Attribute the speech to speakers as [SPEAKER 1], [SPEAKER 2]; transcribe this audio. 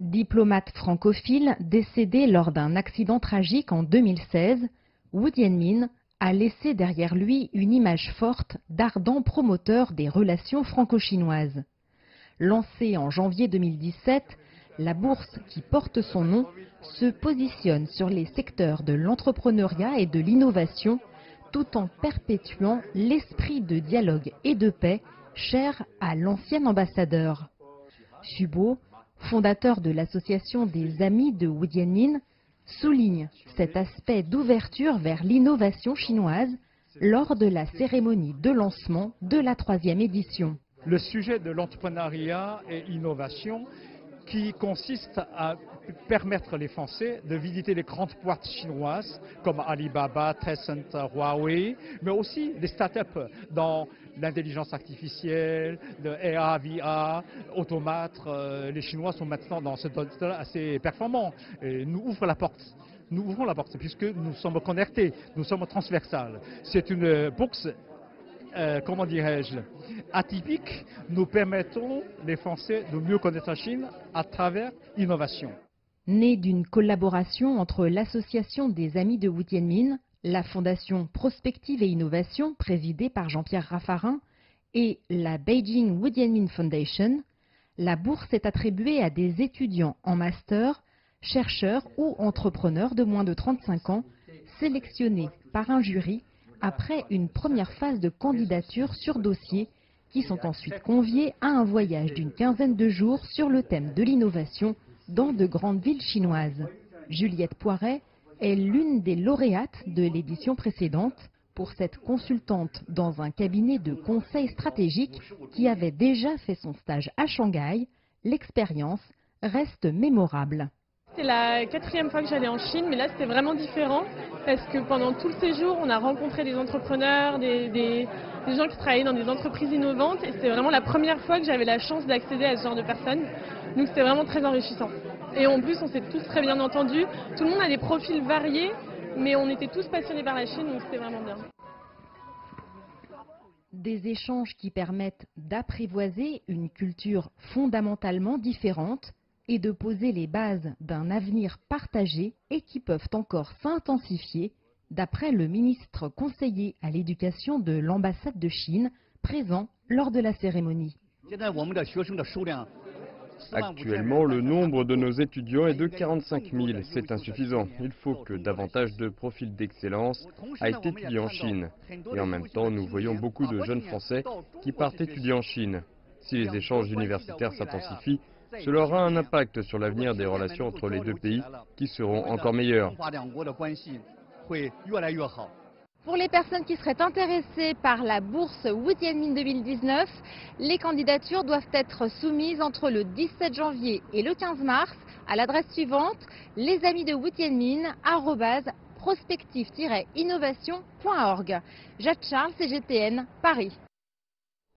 [SPEAKER 1] Diplomate francophile décédé lors d'un accident tragique en 2016, Wu Jianmin a laissé derrière lui une image forte d'ardent promoteur des relations franco-chinoises. Lancée en janvier 2017, la bourse qui porte son nom se positionne sur les secteurs de l'entrepreneuriat et de l'innovation, tout en perpétuant l'esprit de dialogue et de paix cher à l'ancien ambassadeur. Xu Bo, fondateur de l'association des Amis de Wu Jianmin, souligne cet aspect d'ouverture vers l'innovation chinoise lors de la cérémonie de lancement de la 3e édition.
[SPEAKER 2] Le sujet de l'entrepreneuriat et l'innovation qui consiste à permettre les Français de visiter les grandes boîtes chinoises comme Alibaba, Tencent, Huawei, mais aussi les startups dans l'intelligence artificielle, le AR, VR, automates. Les Chinois sont maintenant dans ce domaine assez performants et nous ouvrent la porte. Nous ouvrons la porte puisque nous sommes connectés, nous sommes transversales. C'est une bourse comment dirais-je, atypique, nous permettons les Français de mieux connaître la Chine à travers l'innovation.
[SPEAKER 1] Née d'une collaboration entre l'Association des Amis de Wu Jianmin, la Fondation Prospective et Innovation, présidée par Jean-Pierre Raffarin, et la Beijing Wu Jianmin Foundation, la bourse est attribuée à des étudiants en master, chercheurs ou entrepreneurs de moins de 35 ans, sélectionnés par un jury après une première phase de candidature sur dossier, qui sont ensuite conviés à un voyage d'une quinzaine de jours sur le thème de l'innovation dans de grandes villes chinoises. Juliette Poiret est l'une des lauréates de l'édition précédente. Pour cette consultante dans un cabinet de conseil stratégique qui avait déjà fait son stage à Shanghai, l'expérience reste mémorable.
[SPEAKER 3] C'est la 4e fois que j'allais en Chine, mais là c'était vraiment différent parce que pendant tout le séjour, on a rencontré des entrepreneurs, des gens qui travaillaient dans des entreprises innovantes et c'était vraiment la première fois que j'avais la chance d'accéder à ce genre de personnes. Donc c'était vraiment très enrichissant. Et en plus, on s'est tous très bien entendus. Tout le monde a des profils variés, mais on était tous passionnés par la Chine, donc c'était vraiment bien.
[SPEAKER 1] Des échanges qui permettent d'apprivoiser une culture fondamentalement différente et de poser les bases d'un avenir partagé et qui peuvent encore s'intensifier, d'après le ministre conseiller à l'éducation de l'ambassade de Chine, présent lors de la cérémonie.
[SPEAKER 4] Actuellement, le nombre de nos étudiants est de 45 000. C'est insuffisant. Il faut que davantage de profils d'excellence aillent étudier en Chine. Et en même temps, nous voyons beaucoup de jeunes Français qui partent étudier en Chine. Si les échanges universitaires s'intensifient, cela aura un impact sur l'avenir des relations entre les deux pays qui seront encore meilleures.
[SPEAKER 1] Pour les personnes qui seraient intéressées par la bourse Wu Jianmin 2019, les candidatures doivent être soumises entre le 17 janvier et le 15 mars à l'adresse suivante lesamisdeWuTianmin@prospective-innovation.org. Jade Charles, CGTN, Paris.